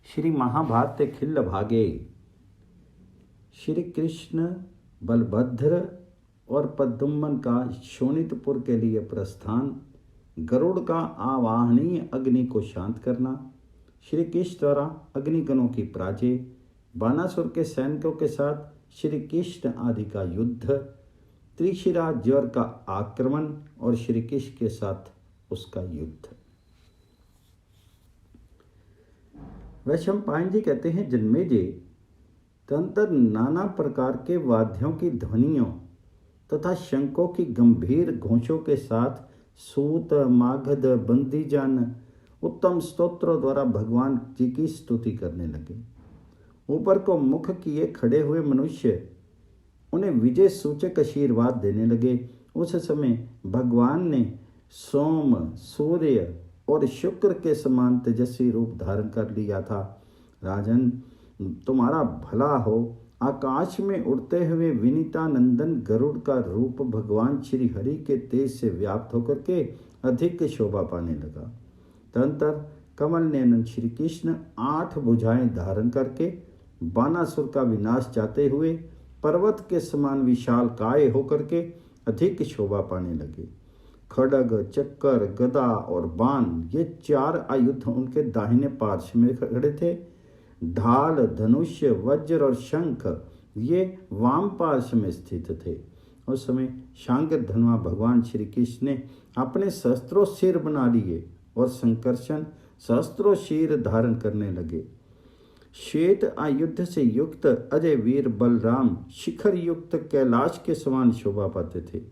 श्री महाभारत खिल्ल भागे। श्री कृष्ण बलभद्र और पद्मन का शोणितपुर के लिए प्रस्थान, गरुड़ का आवाहनीय अग्नि को शांत करना, श्री कृष्ण द्वारा अग्निगणों की पराजय, बानासुर के सैनिकों के साथ श्री कृष्ण आदि का युद्ध, त्रिशिरा ज्वर का आक्रमण और श्री कृष्ण के साथ उसका युद्ध। वैशंपायन जी कहते हैं, जन्मेजय तदंतर नाना प्रकार के वाद्यों की ध्वनियों तथा शंखों की गंभीर घोषों के साथ सूत, मागध, बंदीजन उत्तम स्तोत्रों द्वारा भगवान जी की स्तुति करने लगे। ऊपर को मुख किए खड़े हुए मनुष्य उन्हें विजय सूचक आशीर्वाद देने लगे। उस समय भगवान ने सोम, सूर्य और शुक्र के समान तेजस्वी रूप धारण कर लिया था। राजन, तुम्हारा भला हो। आकाश में उड़ते हुए विनीता नंदन गरुड़ का रूप भगवान श्री हरि के तेज से व्याप्त होकर के अधिक शोभा पाने लगा। तदंतर कमल नयन श्री कृष्ण 8 भुजाएं धारण करके बानासुर का विनाश चाहते हुए पर्वत के समान विशाल काय होकर के अधिक शोभा पाने लगे। खड्ग, चक्कर, गदा और बाण, ये 4 आयुध उनके दाहिने पार्श्व में खड़े थे। ढाल, धनुष, वज्र और शंख ये वाम पार्श्व में स्थित थे। उस समय शांकर धनुआ भगवान श्री कृष्ण ने अपने शस्त्रों सिर बना लिए और संकर्षण शस्त्रों शीर धारण करने लगे। श्वेत आयुध से युक्त अजय वीर बलराम शिखर युक्त कैलाश के समान शोभा पाते थे।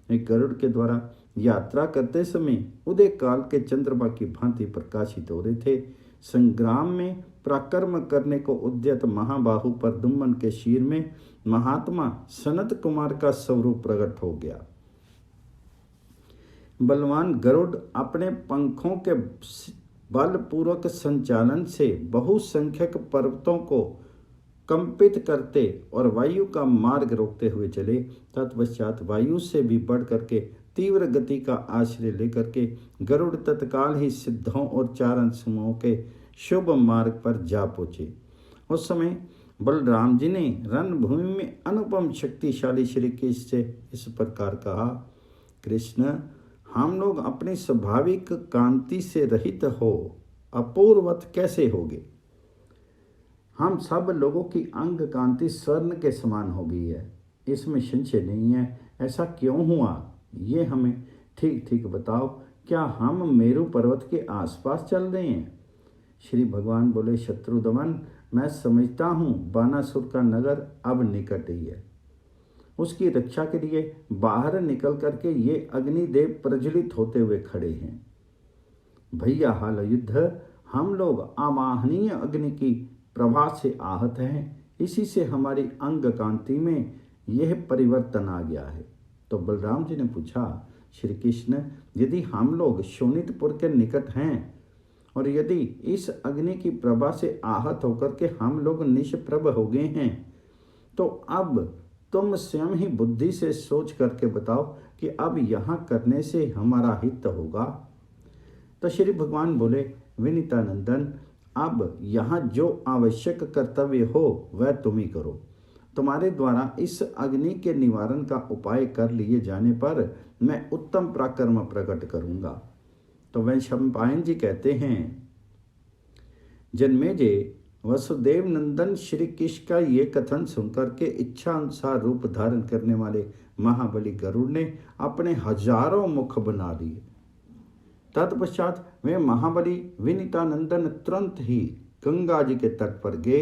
एक गरुड़ के द्वारा यात्रा करते समय उदय काल के चंद्रमा की भांति प्रकाशित हो रहे थे। संग्राम में पराक्रम करने को उद्यत महाबाहु प्रद्युम्न के शीर में महात्मा सनत कुमार का स्वरूप प्रकट हो गया। बलवान गरुड़ अपने पंखों के बलपूर्वक संचालन से बहुसंख्यक पर्वतों को कंपित करते और वायु का मार्ग रोकते हुए चले। तत्पश्चात वायु से भी बढ़ करके तीव्र गति का आश्रय लेकर के गरुड़ तत्काल ही सिद्धों और चारण समूहों के शुभ मार्ग पर जा पहुंचे। उस समय बलराम जी ने रणभूमि में अनुपम शक्तिशाली श्री कृष्ण से इस प्रकार कहा, कृष्ण, हम लोग अपनी स्वाभाविक कांति से रहित हो अपूर्वत कैसे होगे? हम सब लोगों की अंग कांति स्वर्ण के समान हो गई है, इसमें संशय नहीं है। ऐसा क्यों हुआ, ये हमें ठीक ठीक बताओ। क्या हम मेरु पर्वत के आसपास चल रहे हैं? श्री भगवान बोले, शत्रुदमन, मैं समझता हूँ बानासुर का नगर अब निकट ही है। उसकी रक्षा के लिए बाहर निकल करके ये अग्निदेव प्रज्वलित होते हुए खड़े हैं। भैया हाल युद्ध, हम लोग अमाहनीय अग्नि की प्रभा से आहत हैं, इसी से हमारी अंग कांति में यह परिवर्तन आ गया है। तो बलराम जी ने पूछा, श्री कृष्ण, यदि हम लोग शोणितपुर के निकट हैं और यदि इस अग्नि की प्रभा से आहत होकर के हम लोग निष्प्रभ हो गए हैं, तो अब तुम स्वयं ही बुद्धि से सोच करके बताओ कि अब यहाँ करने से हमारा हित होगा। तो श्री भगवान बोले, विनीता नंदन, अब यहाँ जो आवश्यक कर्तव्य हो वह तुम ही करो। तुम्हारे द्वारा इस अग्नि के निवारण का उपाय कर लिए जाने पर मैं उत्तम पराक्रम प्रकट करूंगा। तो वैशंपायन जी कहते हैं, जन्मेजय, वसुदेव नंदन श्री कृष्ण का ये कथन सुनकर के इच्छा अनुसार रूप धारण करने वाले महाबली गरुड़ ने अपने हजारों मुख बना लिए। तत्पश्चात वे महाबली विनीतानंदन तुरंत ही गंगा जी के तट पर गए।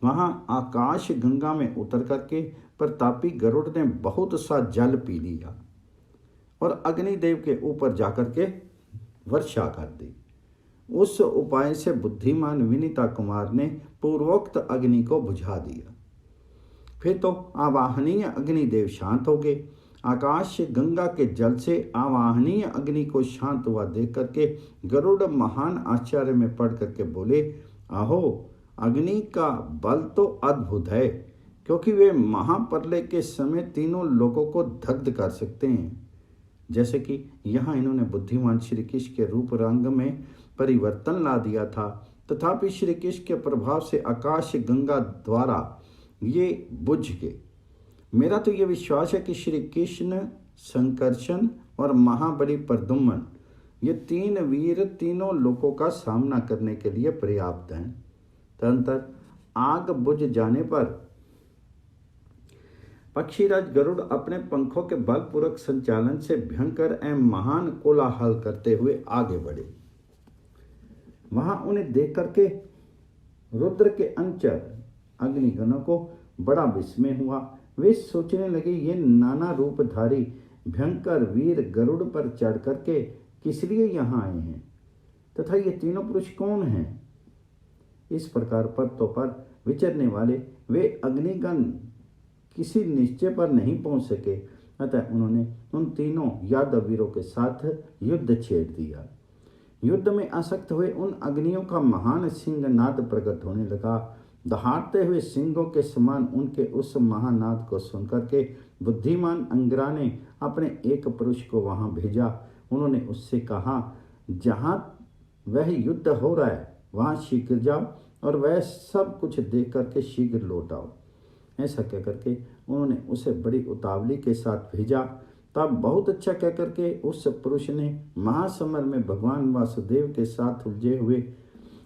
वहां आकाश गंगा में उतर करके प्रतापी गरुड़ ने बहुत सा जल पी लिया और अग्निदेव के ऊपर जाकर के वर्षा कर दी। उस उपाय से बुद्धिमान विनीता कुमार ने पूर्वोक्त अग्नि को बुझा दिया। फिर तो आवाहनीय अग्निदेव शांत हो गए। आकाश गंगा के जल से आवाहनीय अग्नि को शांत हुआ देख करके गरुड़ महान आश्चर्य में पड़ करके बोले, आहो, अग्नि का बल तो अद्भुत है, क्योंकि वे महाप्रलय के समय तीनों लोगों को दग्ध कर सकते हैं। जैसे कि यहाँ इन्होंने बुद्धिमान श्री कृष्ण के रूप रंग में परिवर्तन ला दिया था, तथापि श्री कृष्ण के प्रभाव से आकाश गंगा द्वारा ये बुझ गए। मेरा तो ये विश्वास है कि श्री कृष्ण, संकर्षण और महाबली प्रद्युम्न, ये 3 वीर तीनों लोकों का सामना करने के लिए पर्याप्त हैं। तदनंतर आग बुझ जाने पर पक्षीराज गरुड़ अपने पंखों के बलपूर्वक संचालन से भयंकर एवं महान कोलाहल करते हुए आगे बढ़े। वहां उन्हें देख करके रुद्र के अंचर अग्निगणों को बड़ा विस्मय हुआ। वे सोचने लगे, ये नाना रूपधारी भयंकर वीर गरुड़ पर चढ़ करके किस लिए यहाँ आए हैं तथा ये तीनों पुरुष कौन हैं। इस प्रकार पर्वतों पर विचरने वाले वे अग्निगण किसी निश्चय पर नहीं पहुंच सके, अतः उन्होंने उन तीनों यादव वीरों के साथ युद्ध छेड़ दिया। युद्ध में आसक्त हुए उन अग्नियों का महान सिंहनाद प्रकट होने लगा। दहाड़ते हुए सिंहों के समान उनके उस महानाद को सुनकर के बुद्धिमान अंगरा ने अपने एक पुरुष को वहां भेजा। उन्होंने उससे कहा, जहां वह युद्ध हो रहा है वहां शीघ्र जाओ और वह सब कुछ देख करके शीघ्र लौट आओ। ऐसा कह करके उन्होंने उसे बड़ी उतावली के साथ भेजा। तब बहुत अच्छा कह करके उस पुरुष ने महासमर में भगवान वासुदेव के साथ उलझे हुए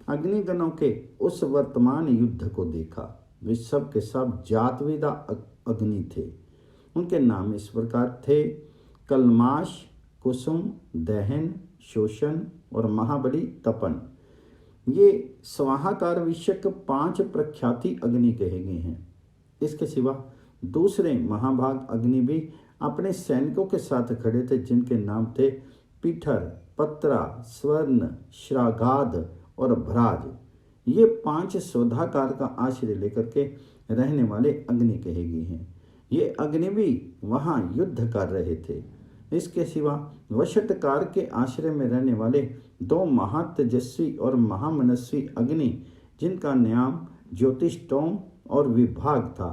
अग्निगणों के उस वर्तमान युद्ध को देखा। वे सब के सब जातवेदा अग्नि थे। उनके नाम इस प्रकार थे, कलमाश, कुसुम, दहन, शोषण और महाबली तपन। ये स्वाहाकार विषयक 5 प्रख्याति अग्नि कहे गए हैं। इसके सिवा दूसरे महाभाग अग्नि भी अपने सैनिकों के साथ खड़े थे, जिनके नाम थे पीठर, पत्रा, स्वर्ण, श्रागाद और भ्राज। ये 5 स्वधाकार का आश्रय लेकर के रहने वाले अग्नि कहे गए हैं। ये अग्नि भी वहां युद्ध कर रहे थे। इसके सिवा वशटकार के आश्रय में रहने वाले 2 महातेजस्वी और महामनस्वी अग्नि, जिनका नाम ज्योतिष्टोम और विभाग था,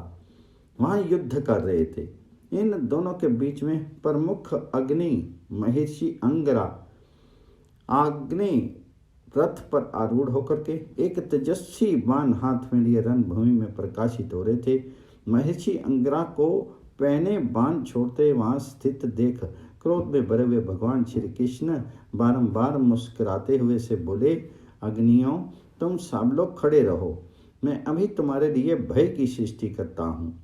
वहां युद्ध कर रहे थे। इन दोनों के बीच में प्रमुख अग्नि महर्षि अंगरा अग्नि रथ पर आरूढ़ होकर के एक तेजस्वी बाण हाथ में लिए रणभूमि में प्रकाशित हो रहे थे। महर्षि अंगरा को पहने बाण छोड़ते वहां स्थित देख क्रोध में भरे हुए भगवान श्री कृष्ण बारंबार मुस्कुराते हुए से बोले, अग्नियों, तुम सब लोग खड़े रहो, मैं अभी तुम्हारे लिए भय की सृष्टि करता हूँ।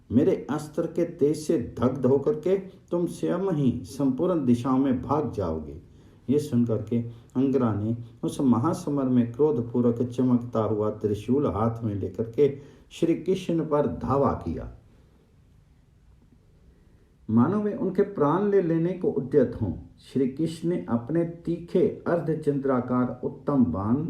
मेरे अस्त्र के तेज से दग्ध होकर के तुम स्वयं ही संपूर्ण दिशाओं में भाग जाओगे। ये सुनकर के अंगरा ने उस महासमर में क्रोधपूर्वक चमकता हुआ त्रिशूल हाथ में लेकर के श्री कृष्ण पर धावा किया, मानो वे उनके प्राण ले लेने को उद्यत हों। श्री कृष्ण ने अपने तीखे अर्धचंद्राकार उत्तम बाण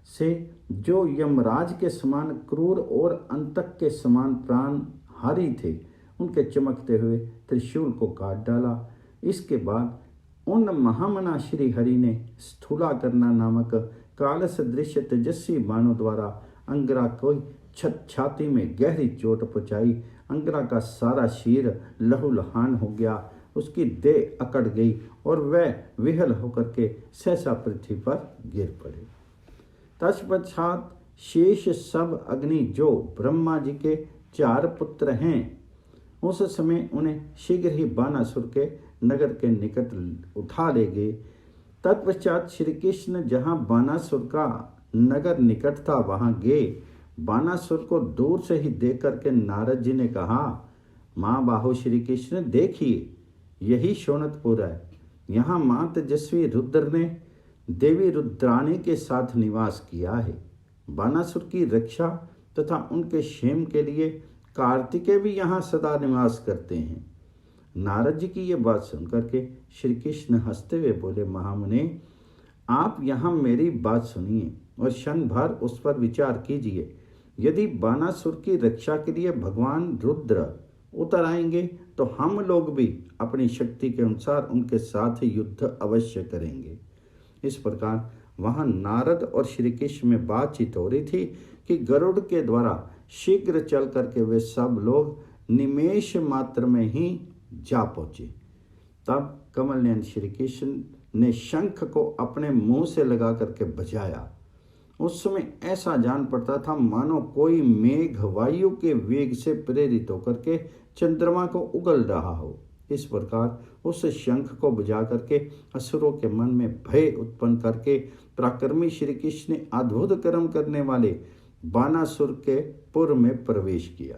से, जो यमराज के समान क्रूर और अंतक के समान प्राण हारी थे, उनके चमकते हुए त्रिशूल को काट डाला। इसके बाद उन महामना श्री हरि ने स्थूलाकर्णा नामक काल सदृश तेजस्वी बाणों द्वारा अंगरा को छाती में गहरी चोट पहुंचाई। अंगरा का सारा शरीर लहूलुहान हो गया, उसकी देह अकड़ गई और वह विहल होकर के सहसा पृथ्वी पर गिर पड़े। तत्पश्चात शेष सब अग्नि, जो ब्रह्मा जी के 4 पुत्र हैं, उस समय उन्हें शीघ्र ही बानासुर के नगर के निकट उठा ले गए। तत्पश्चात श्री कृष्ण जहाँ बानासुर का नगर निकट था वहां गए। बानासुर को दूर से ही देख करके नारद जी ने कहा, माँ बाहो श्री कृष्ण, देखिए यही शोणतपुर है। यहाँ माँ तेजस्वी रुद्र ने देवी रुद्राणी के साथ निवास किया है। बानासुर की रक्षा तथा उनके क्षेम के लिए कार्तिकेय भी यहाँ सदा निवास करते हैं। नारद जी की ये बात सुनकर के श्री कृष्ण हंसते हुए बोले, महामुने, आप यहाँ मेरी बात सुनिए और क्षण भर उस पर विचार कीजिए। यदि बानासुर की रक्षा के लिए भगवान रुद्र उतर आएंगे तो हम लोग भी अपनी शक्ति के अनुसार उनके साथ युद्ध अवश्य करेंगे। इस प्रकार वहां नारद और श्री कृष्ण में बातचीत हो रही थी कि गरुड़ के द्वारा शीघ्र चल करके वे सब लोग निमेष मात्र में ही जा पहुंचे। तब कमल नयन श्री कृष्ण ने शंख को अपने मुंह से लगा करके बजाया उस समय ऐसा जान पड़ता था मानो कोई मेघ वायु के वेग से प्रेरित होकर के चंद्रमा को उगल रहा हो। इस प्रकार उस शंख को बुझा करके असुरों के मन में भय उत्पन्न करके पराक्रमी श्री कृष्ण ने अद्भुत कर्म करने वाले बानासुर के पुर में प्रवेश किया।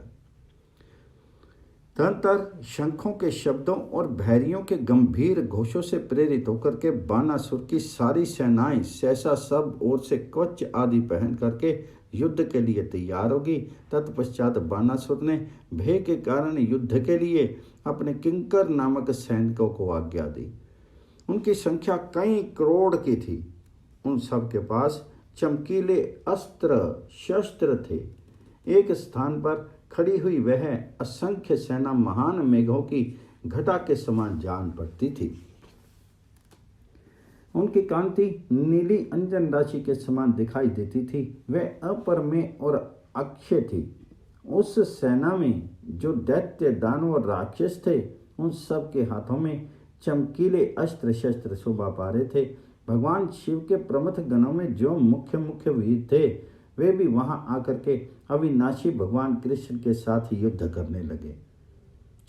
तदनंतर शंखों के शब्दों और भैरियों के गंभीर घोषों से प्रेरित होकर के बानासुर की सारी सेनाएं सहसा सब ओर से कवच आदि पहन करके युद्ध के लिए तैयार होगी। तत्पश्चात बानासुर ने भय के कारण युद्ध के लिए अपने किंकर नामक सैनिकों को आज्ञा दी। उनकी संख्या कई करोड़ की थी। उन सब के पास चमकीले अस्त्र शस्त्र थे। एक स्थान पर खड़ी हुई वह असंख्य सेना महान मेघों की घटा के समान जान पड़ती थी। उनकी कांति नीली अंजन राशि के समान दिखाई देती थी। वह अपरमेय और अक्षय थी। उस सेना में जो दैत्य दानव और राक्षस थे, उन सब के हाथों में चमकीले अस्त्र शस्त्र शोभा पा रहे थे। भगवान शिव के प्रमुख गणों में जो मुख्य मुख्य वीर थे, वे भी वहां आकर के अविनाशी भगवान कृष्ण के साथ युद्ध करने लगे।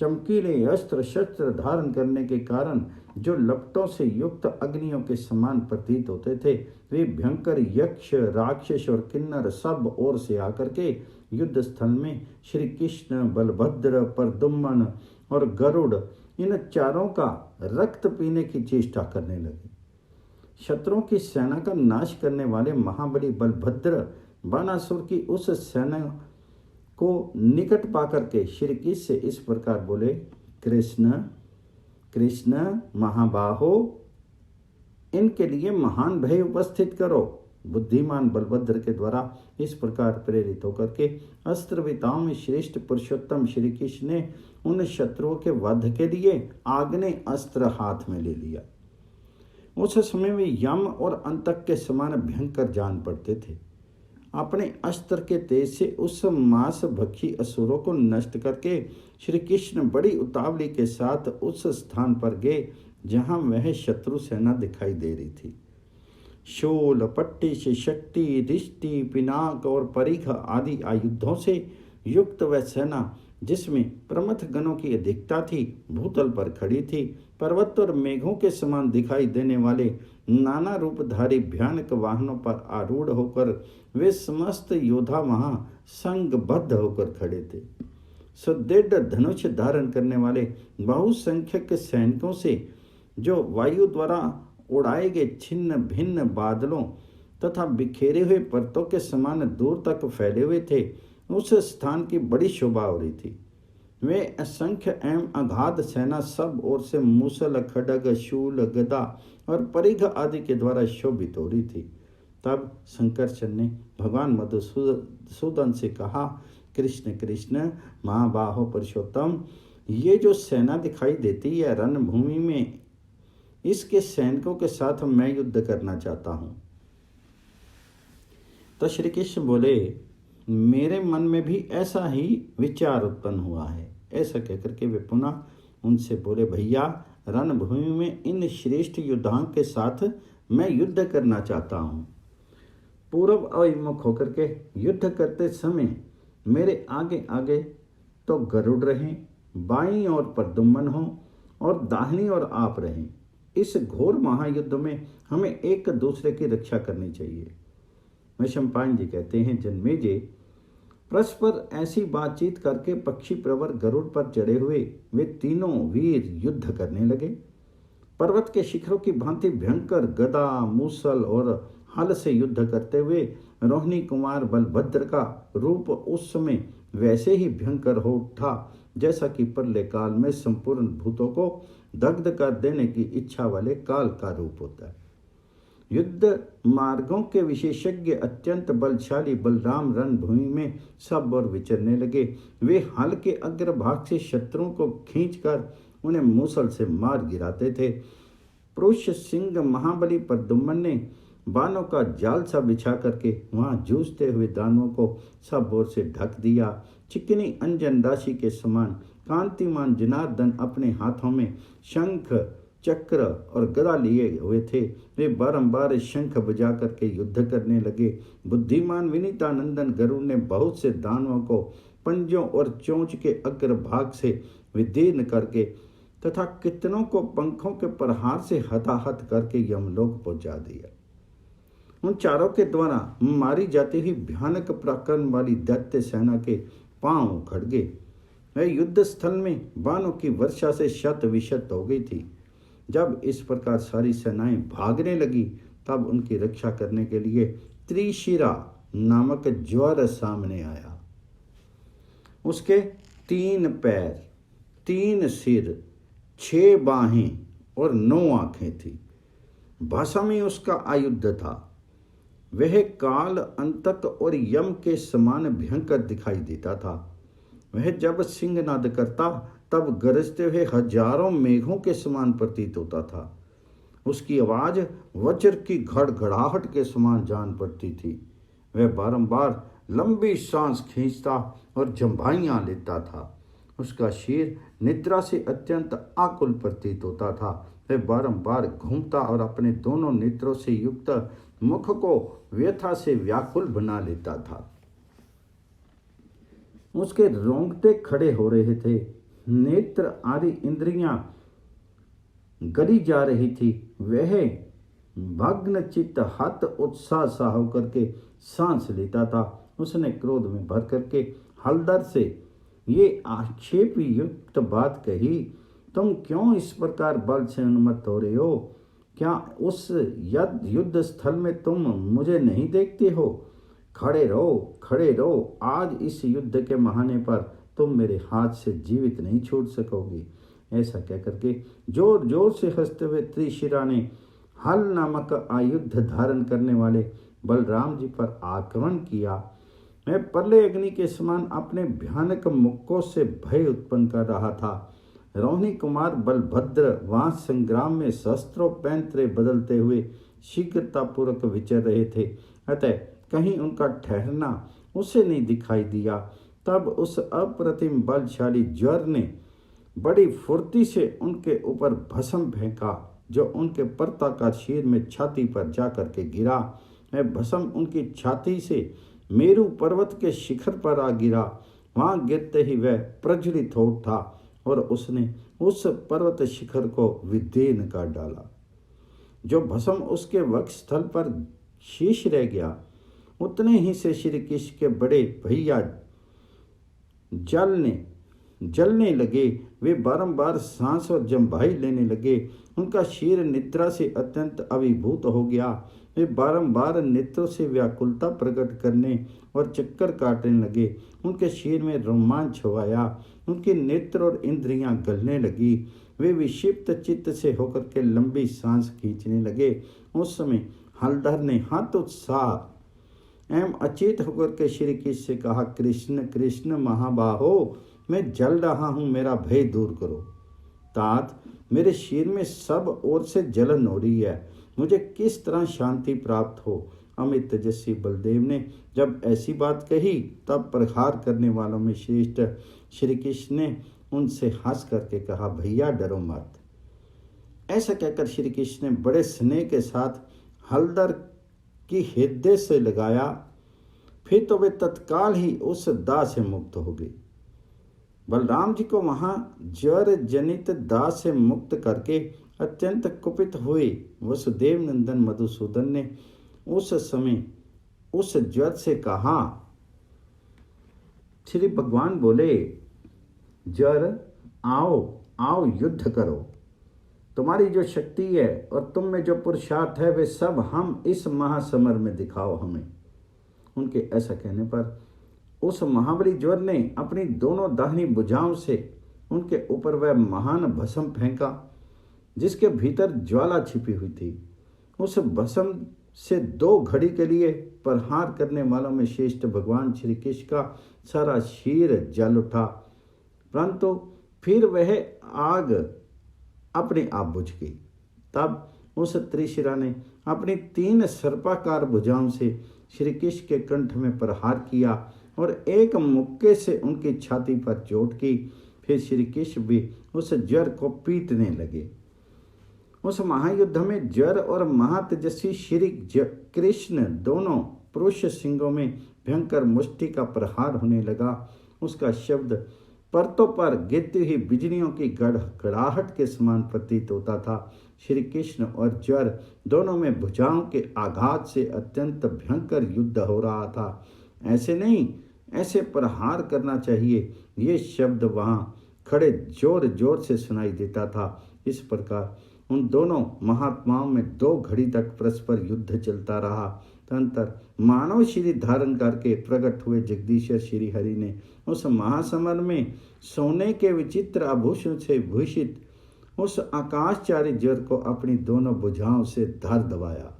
चमकीले अस्त्र शस्त्र धारण करने के कारण जो लपटों से युक्त अग्नियों के समान प्रतीत होते थे, वे भयंकर यक्ष राक्षस और किन्नर सब ओर से आकर के युद्ध स्थल में श्री कृष्ण, बलभद्र, प्रद्युम्न और गरुड़, इन चारों का रक्त पीने की चेष्टा करने लगे। शत्रुओं की सेना का नाश करने वाले महाबली बलभद्र बानासुर की उस सेना को निकट पाकर के श्री कृष्ण से इस प्रकार बोले, कृष्ण कृष्ण महाबाहो, इनके लिए महान भय उपस्थित करो। बुद्धिमान बलभद्र के द्वारा इस प्रकार प्रेरित होकर के अस्त्रविताओं में श्रेष्ठ पुरुषोत्तम श्री कृष्ण ने उन शत्रुओं के वध के लिए आग्नेय अस्त्र हाथ में ले लिया। उस समय वे यम और अंतक के समान भयंकर जान पड़ते थे। अपने अस्त्र के तेज से उस मांस भक्षी असुरों को नष्ट करके श्री कृष्ण बड़ी उतावली के साथ उस स्थान पर गए जहां वह शत्रु सेना दिखाई दे रही थी। शूल, पट्टी से शक्ति, दृष्टि, पिनाक और परिघ आदि आयुधों से युक्त वह सेना, जिसमें प्रमथ गणों की अधिकता थी, भूतल पर खड़ी थी। पर्वत और मेघों के समान दिखाई देने वाले नाना रूपधारी भयानक वाहनों पर आरूढ़ होकर वे समस्त योद्धा वहां संगबद्ध होकर खड़े थे। सुदृढ़ धनुष धारण करने वाले बहुसंख्यक सैनिकों से, जो वायु द्वारा उड़ाए गए छिन्न भिन्न बादलों तथा बिखेरे हुए पर्तों के समान दूर तक फैले हुए थे, उस स्थान की बड़ी शोभा हो रही थी। वे असंख्य एवं अगाध सेना सब ओर से मूसल, खड्ग, शूल, गदा और परिघ आदि के द्वारा शोभित हो रही थी। तब शंकरचंद ने भगवान मधुसूदन से कहा, कृष्ण कृष्ण महाबाहो पुरुषोत्तम, ये जो सेना दिखाई देती है रणभूमि में, इसके सैनिकों के साथ मैं युद्ध करना चाहता हूँ। तो श्री कृष्ण बोले, मेरे मन में भी ऐसा ही विचार उत्पन्न हुआ है। ऐसा कहकर के वे पुनः उनसे बोले, भैया रणभूमि में इन श्रेष्ठ योद्धाओं के साथ मैं युद्ध करना चाहता हूँ। पूर्व अभिमुख होकर के युद्ध करते समय मेरे आगे आगे तो गरुड़ रहें, बाईं ओर प्रद्युम्न हो और दाहिनी ओर आप रहें। इस घोर महायुद्ध में हमें एक दूसरे की रक्षा करनी चाहिए। वैशंपायन जी कहते हैं, जन्मेजय, परस्पर ऐसी बातचीत करके पक्षी प्रवर गरुड़ पर चढ़े हुए वे तीनों वीर युद्ध करने लगे। पर्वत के शिखरों की भांति भयंकर गदा, मूसल और हल से युद्ध करते हुए रोहिणी कुमार बलभद्र का रूप उस समय वैसे ही भयंकर हो उठा जैसा कि प्रलय काल में संपूर्ण भूतों को दग्ध कर देने की इच्छा वाले काल का रूप होता है। युद्ध मार्गों के विशेषज्ञ अत्यंत बलशाली बलराम रणभूमि में सब और विचरने लगे। वे हल के अग्रभाग से शत्रुओं को खींचकर उन्हें मूसल से मार गिराते थे। पुरुष सिंह महाबली प्रद्युम्न ने बाणों का जाल सा बिछा करके वहां जूझते हुए दानवों को सब ओर से ढक दिया। चिकनी अंजन राशि के समान कांतिमान जनार्दन अपने हाथों में शंख, चक्र और गदा लिए हुए थे। वे बारंबार शंख बजा करके युद्ध करने लगे। बुद्धिमान विनीतानंदन गरुड़ ने बहुत से दानवों को पंजों और चोंच के अग्रभाग से विदीर्ण करके तथा कितनों को पंखों के प्रहार से हताहत करके यमलोक पहुंचा दिया। उन चारों के द्वारा मारी जाती हुई भयानक पराक्रम वाली दैत्य सेना के पांव उखड़ गए। वह युद्ध स्थल में बाणों की वर्षा से शत विशत हो गई थी। जब इस प्रकार सारी सेनाएं भागने लगी तब उनकी रक्षा करने के लिए त्रिशिरा नामक ज्वर सामने आया। उसके 3 पैर, 3 सिर, 6 बाहें और 9 आंखें थी। भाषा में उसका आयुध था। वह काल, अंतक और यम के समान भयंकर दिखाई देता था। वह जब सिंहनाद करता तब गरजते हुए हजारों मेघों के समान प्रतीत होता था। उसकी आवाज वज्र की घड़घड़ाहट के समान जान पड़ती थी। वह बारंबार लंबी सांस खींचता और जंभाइयां लेता था। उसका शीर निद्रा से अत्यंत आकुल प्रतीत होता था। वह बारंबार घूमता और अपने दोनों नेत्रों से युक्त मुख को व्यथा से व्याकुल बना लेता था। उसके रोंगटे खड़े हो रहे थे। नेत्र आदि इंद्रियां गली जा रही थी। वह भग्न चित्त हत उत्साह सा होकर के सांस लेता था। उसने क्रोध में भर करके हलदर से ये आक्षेप युक्त बात कही, तुम क्यों इस प्रकार बल से उन्मत्त हो रहे हो? क्या उस युद्ध स्थल में तुम मुझे नहीं देखते हो? खड़े रहो, खड़े रहो। आज इस युद्ध के बहाने पर तुम मेरे हाथ से जीवित नहीं छूट सकोगे। ऐसा कहकर के जोर जोर से हंसते हुए त्रिशिरा ने हल नामक आयुध धारण करने वाले बलराम जी पर आक्रमण किया। मैं प्रलय अग्नि के समान अपने भयानक मुक्कों से भय उत्पन्न कर रहा था। रोहिणी कुमार बलभद्र वहां संग्राम में शस्त्रों पैंतरे बदलते हुए शीघ्रतापूर्वक विचर रहे थे, अतः कहीं उनका ठहरना उसे नहीं दिखाई दिया। तब उस अप्रतिम बलशाली ज्वर ने बड़ी फुर्ती से उनके ऊपर भस्म फेंका, जो उनके पर्वताकार शीर में छाती पर जाकर के गिरा। वह भस्म उनकी छाती से मेरू पर्वत के शिखर पर आ गिरा। वहां गिरते ही वह प्रज्वलित हो उठा और उसने उस पर्वत शिखर को विदीर्ण कर डाला। जो भस्म उसके वक्ष स्थल पर शेष रह गया, उतने ही से श्री कृष्ण के बड़े भैया जलने लगे। वे बारंबार सांस और जंभाई लेने लगे। उनका शीर निद्रा से अत्यंत अभिभूत हो गया। वे बारंबार नेत्रों से व्याकुलता प्रकट करने और चक्कर काटने लगे। उनके शीर में रोमांच छवाया। उनके नेत्र और इंद्रियां गलने लगी। वे विक्षिप्त चित्त से होकर के लंबी सांस खींचने लगे। उस समय हलधर ने हाथ उत्साह एवं अचेत होकर के श्री कृष्ण से कहा, कृष्ण कृष्ण महाबाहो, मैं जल रहा हूँ, मेरा भय दूर करो। तात, मेरे शीर में सब ओर से जलन हो रही है, मुझे किस तरह शांति प्राप्त हो? अमित तेजस्वी बलदेव ने जब ऐसी बात कही तब प्रहार करने वालों में श्रेष्ठ श्री कृष्ण ने उनसे हंस करके कहा, भैया डरो मत। ऐसा कहकर श्री कृष्ण ने बड़े स्नेह के साथ हलदर की हृदय से लगाया। फिर तो वे तत्काल ही उस दाह से मुक्त हो गए। बलराम जी को वहां ज्वर जनित दाह से मुक्त करके अत्यंत कुपित हुए वसुदेव नंदन मधुसूदन ने उस समय उस ज्वर से कहा, श्री भगवान बोले, ज्वर आओ आओ युद्ध करो। तुम्हारी जो शक्ति है और तुम में जो पुरुषार्थ है वे सब हम इस महासमर में दिखाओ हमें। उनके ऐसा कहने पर उस महाबली ज्वर ने अपनी दोनों दाहिनी भुजाओं से उनके ऊपर वह महान भस्म फेंका जिसके भीतर ज्वाला छिपी हुई थी। उस भस्म से 2 घड़ी के लिए प्रहार करने वालों में श्रेष्ठ भगवान श्री कृष्ण का सारा शीर जल उठा, परंतु फिर वह आग अपने आप बुझ गई। तब उस त्रिशिरा ने अपनी 3 सर्पाकार भुजाओं से श्री कृष्ण के कंठ में प्रहार किया और एक मुक्के से उनकी छाती पर चोट की। फिर श्री कृष्ण भी उस ज्वर को पीटने लगे। उस महायुद्ध में ज्वर और महातेजस्वी श्री कृष्ण दोनों पुरुष सिंहों में भयंकर मुष्टि का प्रहार होने लगा। उसका शब्द पर्वतों पर गिरती हुई बिजलियों की गड़गड़ाहट के समान प्रतीत होता था। श्री कृष्ण और ज्वर दोनों में भुजाओं के आघात से अत्यंत भयंकर युद्ध हो रहा था। ऐसे नहीं, ऐसे प्रहार करना चाहिए, ये शब्द वहाँ खड़े जोर जोर से सुनाई देता था। इस प्रकार उन दोनों महात्माओं में 2 घड़ी तक परस्पर युद्ध चलता रहा। तदंतर मानव शरीर धारण करके प्रकट हुए जगदीश्वर श्री हरि ने उस महासमर में सोने के विचित्र आभूषण से भूषित उस आकाशचारी ज्वर को अपनी दोनों भुजाओं से धर दबाया।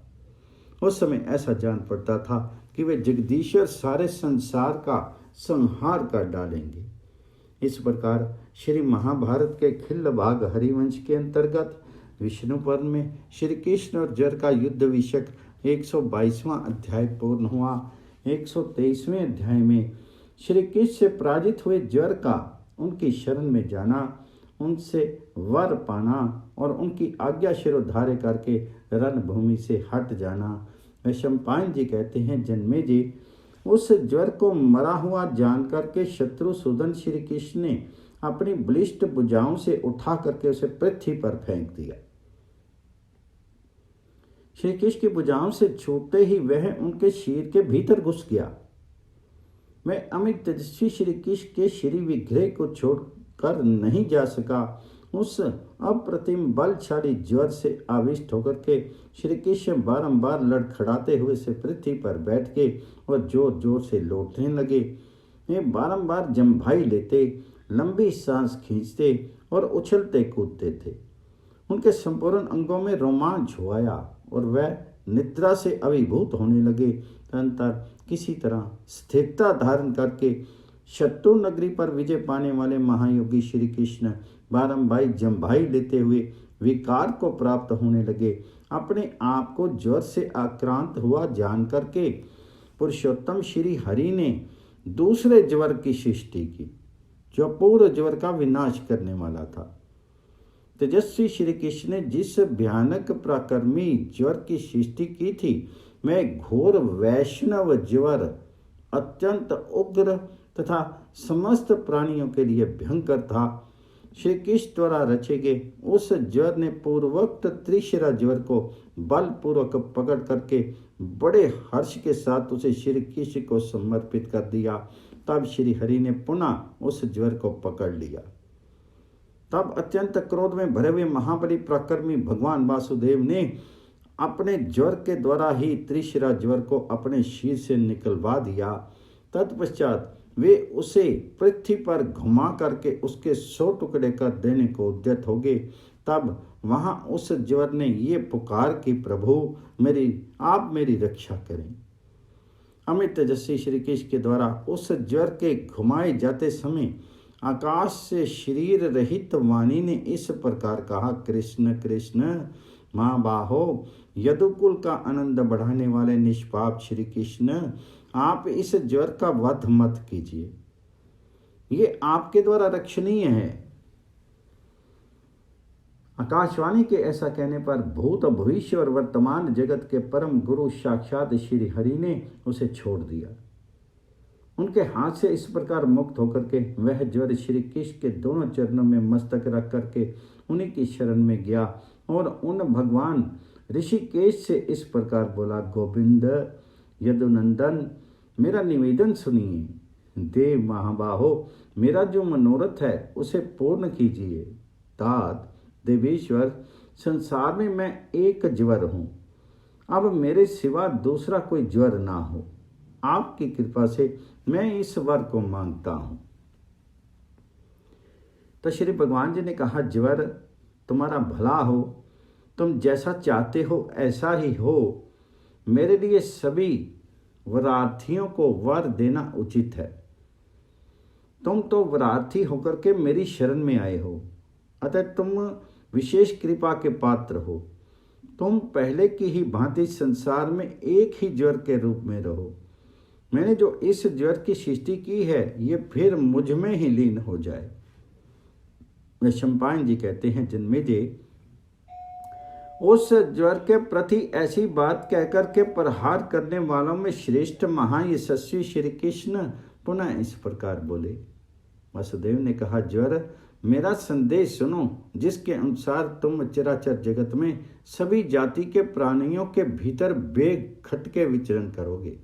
उस समय ऐसा जान पड़ता था कि वे जगदीश्वर सारे संसार का संहार कर डालेंगे। इस प्रकार श्री महाभारत के खिल्ल भाग हरिवंश के अंतर्गत विष्णु पर्व में श्री कृष्ण और ज्वर का युद्ध विषयक 122वां अध्याय पूर्ण हुआ। 123वें अध्याय में श्री कृष्ण से पराजित हुए ज्वर का उनकी शरण में जाना, उनसे वर पाना और उनकी आज्ञा शिरोधार्य करके रणभूमि से हट जाना। वैशंपायन जी कहते हैं, जन्मेजय, उस ज्वर को मरा हुआ जान करके शत्रुसूदन श्री कृष्ण ने अपनी बलिष्ठ भुजाओं से उठा करके उसे पृथ्वी पर फेंक दिया। श्री कृष्ण की भुजाओं से छूटते ही वह उनके शरीर के भीतर घुस गया। मैं अमित तेजस्वी श्री कृष्ण के श्री विग्रह को छोड़कर नहीं जा सका। उस अप्रतिम बलशाली ज्वर से आविष्ट होकर के श्री कृष्ण बारंबार लड़खड़ाते हुए से पृथ्वी पर बैठ गए और जोर जोर से लौटने लगे। वे बारंबार जम्भाई लेते, लंबी सांस खींचते और उछलते कूदते थे। उनके संपूर्ण अंगों में रोमांच हो आया और वह निद्रा से अभिभूत होने लगे। तदंतर किसी तरह स्थिरता धारण करके शत्रु नगरी पर विजय पाने वाले महायोगी श्री कृष्ण बारंबार जम्भाई लेते हुए विकार को प्राप्त होने लगे। अपने आप को ज्वर से आक्रांत हुआ जान करके पुरुषोत्तम श्री हरि ने दूसरे ज्वर की सृष्टि की, जो पूर्व ज्वर का विनाश करने वाला था। तेजस्वी श्री कृष्ण ने जिस भयानक पराक्रमी ज्वर की सृष्टि की थी, मैं घोर वैष्णव ज्वर अत्यंत उग्र तथा समस्त प्राणियों के लिए भयंकर था। श्री कृष्ण द्वारा रचे गए उस ज्वर ने पूर्वोक्त त्रिशिरा ज्वर को बलपूर्वक पकड़ करके बड़े हर्ष के साथ उसे श्री कृष्ण को समर्पित कर दिया। तब श्री हरि ने पुनः उस ज्वर को पकड़ लिया। तब अत्यंत क्रोध में भरे हुए महाबली पराक्रमी भगवान वासुदेव ने अपने ज्वर के द्वारा ही त्रिशिरा ज्वर को अपने शीर से निकलवा दिया। तत्पश्चात वे उसे पृथ्वी पर घुमा करके उसके 100 टुकड़े कर देने को उद्यत हो गए। तब वहां उस ज्वर ने ये पुकार कि प्रभु आप मेरी रक्षा करें। अमित तेजस्वी श्री कृष्ण के द्वारा उस ज्वर के घुमाए जाते समय आकाश से शरीर रहित वाणी ने इस प्रकार कहा, कृष्ण कृष्ण महाबाहो, यदुकुल का आनंद बढ़ाने वाले निष्पाप श्री कृष्ण, आप इस ज्वर का वध मत कीजिए, ये आपके द्वारा रक्षणीय है। आकाशवाणी के ऐसा कहने पर भूत भविष्य और वर्तमान जगत के परम गुरु साक्षात श्री हरि ने उसे छोड़ दिया। उनके हाथ से इस प्रकार मुक्त होकर के वह ज्वर श्री कृष्ण के दोनों चरणों में मस्तक रख करके उन्हीं की शरण में गया और उन भगवान ऋषिकेश से इस प्रकार बोला, गोविंद यदुनंदन, मेरा निवेदन सुनिए। देव महाबाहो, मेरा जो मनोरथ है उसे पूर्ण कीजिए। तात देवेश्वर, संसार में मैं एक ज्वर हूँ, अब मेरे सिवा दूसरा कोई ज्वर ना हो। आपकी कृपा से मैं इस वर को मांगता हूँ। तो श्री भगवान जी ने कहा, ज्वर तुम्हारा भला हो, तुम जैसा चाहते हो ऐसा ही हो। मेरे लिए सभी वरार्थियों को वर देना उचित है। तुम तो वरार्थी होकर के मेरी शरण में आए हो, अतः तुम विशेष कृपा के पात्र हो। तुम पहले की ही भांति संसार में एक ही ज्वर के रूप में रहो। मैंने जो इस ज्वर की सृष्टि की है, ये फिर मुझ में ही लीन हो जाए। वैशंपायन जी कहते हैं, जन्मेजय, उस ज्वर के प्रति ऐसी बात कहकर के प्रहार करने वालों में श्रेष्ठ महायशस्वी श्री कृष्ण पुनः इस प्रकार बोले। वसुदेव ने कहा, ज्वर, मेरा संदेश सुनो, जिसके अनुसार तुम चराचर जगत में सभी जाति के प्राणियों के भीतर बेग खटके विचरण करोगे।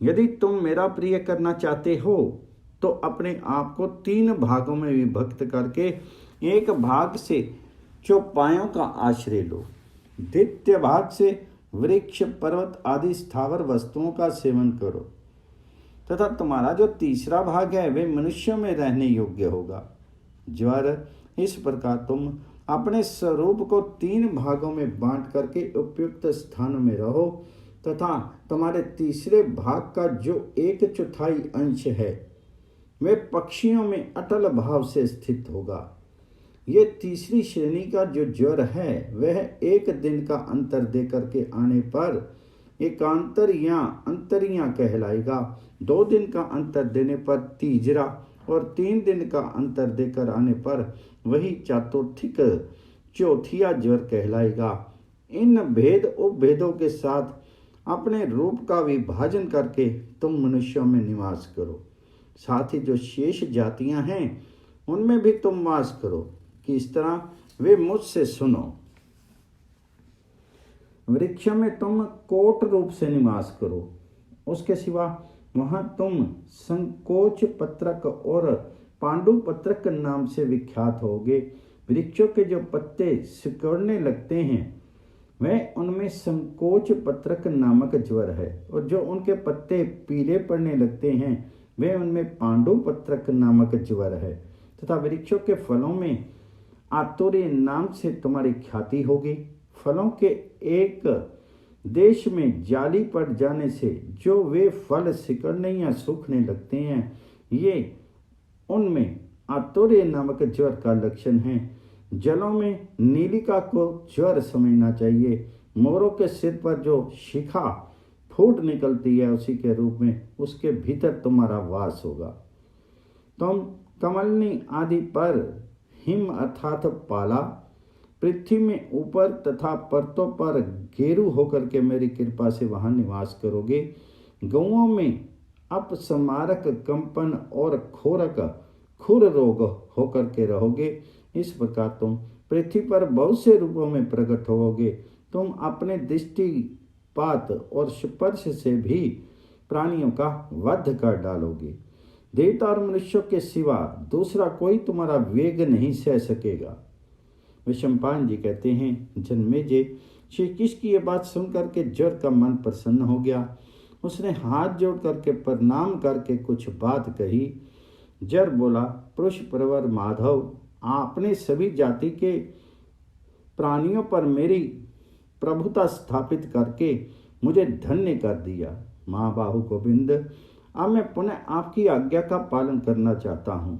यदि तुम मेरा प्रिय करना चाहते हो तो अपने आप को 3 भागों में विभक्त करके एक भाग से चौपायों का आश्रय लो, द्वितीय भाग से वृक्ष, पर्वत आदि स्थावर वस्तुओं का सेवन करो, तथा तुम्हारा जो तीसरा भाग है वे मनुष्यों में रहने योग्य होगा। ज्वर, इस प्रकार तुम अपने स्वरूप को 3 भागों में बांट करके उपयुक्त स्थानों में रहो, तथा तुम्हारे तीसरे भाग का जो 1/4 अंश है वे पक्षियों में अटल भाव से स्थित होगा। ये तीसरी श्रेणी का जो ज्वर है वह 1 दिन का अंतर दे करके आने पर एकांतर या अंतरिया कहलाएगा, 2 दिन का अंतर देने पर तीजरा और 3 दिन का अंतर देकर आने पर वही चातुर्थिक चौथिया ज्वर कहलाएगा। इन भेद उपभेदों के साथ अपने रूप का विभाजन करके तुम मनुष्यों में निवास करो, साथ ही जो शेष जातियां हैं उनमें भी तुम वास करो, कि इस तरह वे मुझसे सुनो। वृक्षों में तुम कोट रूप से निवास करो, उसके सिवा वहां तुम संकोच पत्रक और पांडु पत्रक नाम से विख्यात होगे। वृक्षों के जो पत्ते सिकुड़ने लगते हैं वह उनमें संकोच पत्रक नामक ज्वर है, और जो उनके पत्ते पीले पड़ने लगते हैं वे उनमें पांडु पत्रक नामक ज्वर है। तथा वृक्षों के फलों में आतुर्य नाम से तुम्हारी ख्याति होगी। फलों के एक देश में जाली पड़ जाने से जो वे फल सिकुड़ने या सूखने लगते हैं, ये उनमें आतुर्य नामक ज्वर का लक्षण है। जलों में नीलिका को ज्वर समझना चाहिए। मोरों के सिर पर जो शिखा फूट निकलती है उसी के रूप में उसके भीतर तुम्हारा वास होगा। तुम कमलनी आदि पर हिम अर्थात पाला, पृथ्वी में ऊपर तथा पर्तों पर गेरू होकर के मेरी कृपा से वहां निवास करोगे। गौओं में अपसमारक, कंपन और खोरक, खुर रोग होकर के रहोगे। इस प्रकार तुम पृथ्वी पर बहुत से रूपों में प्रकट होगे। तुम अपने दृष्टिपात और स्पर्श से भी प्राणियों का वध कर डालोगे। देवता और मनुष्यों के सिवा दूसरा कोई तुम्हारा वेग नहीं सह सकेगा। विषमपान जी कहते हैं, जन्मेजय, श्री कृष्ण की यह बात सुनकर के ज्वर का मन प्रसन्न हो गया। उसने हाथ जोड़ करके प्रणाम करके कुछ बात कही। जर बोला, पुरुष प्रवर माधव, आपने सभी जाति के प्राणियों पर मेरी प्रभुता स्थापित करके मुझे धन्य कर दिया। महाबाहु गोविंद, अब मैं पुनः आपकी आज्ञा का पालन करना चाहता हूँ,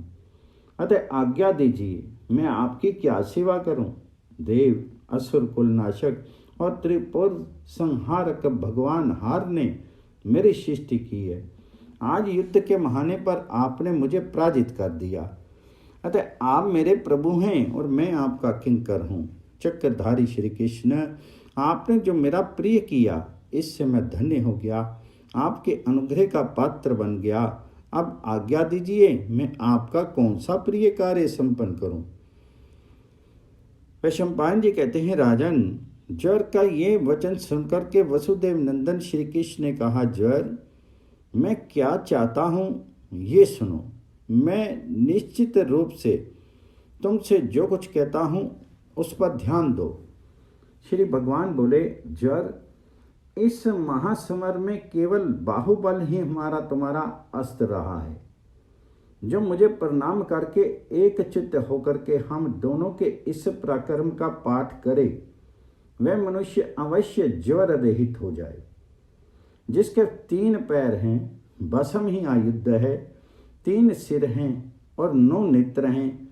अतः आज्ञा दीजिए, मैं आपकी क्या सेवा करूं? देव, असुर कुल नाशक और त्रिपुर संहारक भगवान हार ने मेरी सृष्टि की है। आज युद्ध के बहाने पर आपने मुझे पराजित कर दिया, अतः आप मेरे प्रभु हैं और मैं आपका किंकर हूँ। चक्रधारी श्री कृष्ण, आपने जो मेरा प्रिय किया इससे मैं धन्य हो गया, आपके अनुग्रह का पात्र बन गया। अब आज्ञा दीजिए, मैं आपका कौन सा प्रिय कार्य संपन्न करूं? वैशंपायन जी कहते हैं, राजन, ज्वर का ये वचन सुनकर के वसुदेव नंदन श्री कृष्ण ने कहा, ज्वर, मैं क्या चाहता हूँ ये सुनो। मैं निश्चित रूप से तुमसे जो कुछ कहता हूँ उस पर ध्यान दो। श्री भगवान बोले, ज्वर, इस महासमर में केवल बाहुबल ही हमारा तुम्हारा अस्त्र रहा है। जो मुझे प्रणाम करके एक चित्त होकर के हम दोनों के इस पराक्रम का पाठ करे, वह मनुष्य अवश्य ज्वर रहित हो जाए। जिसके 3 पैर हैं, बसम ही आयुध है, 3 सिर हैं और 9 नेत्र हैं,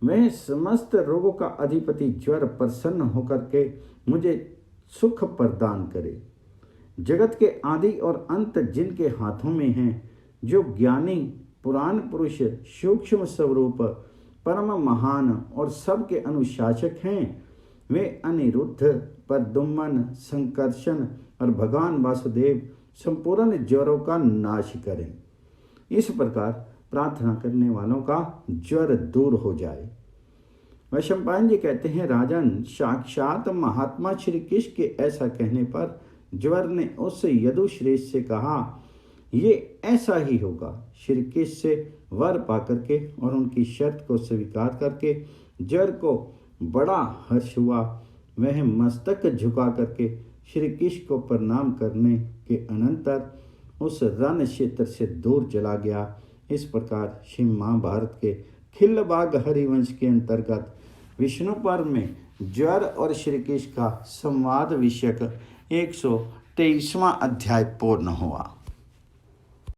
वह समस्त रोगों का अधिपति ज्वर प्रसन्न होकर के मुझे सुख प्रदान करे। जगत के आदि और अंत जिनके हाथों में हैं, जो ज्ञानी पुराण पुरुष, सूक्ष्म स्वरूप, परम महान और सबके अनुशासक हैं, वे अनिरुद्ध, प्रद्युम्न, संकर्षण और भगवान वासुदेव संपूर्ण ज्वरों का नाश करें। इस प्रकार प्रार्थना करने वालों का ज्वर दूर हो जाए। वैशंपायन जी कहते हैं, राजन, साक्षात महात्मा श्री कृष्ण के ऐसा कहने पर ज्वर ने उस यदुश्रेष्ठ से कहा, ये ऐसा ही होगा। श्री कृष्ण से वर पाकर के और उनकी शर्त को स्वीकार करके ज्वर को बड़ा हर्ष हुआ। वह मस्तक झुका करके श्री कृष्ण को प्रणाम करने के अनंतर उस रण क्षेत्र से दूर चला गया। इस प्रकार श्री महाभारत के खिल्लबाग हरिवंश के अंतर्गत विष्णु पर्व में ज्वर और श्री कृष्ण का संवाद विषयक 123वां अध्याय पूर्ण हुआ।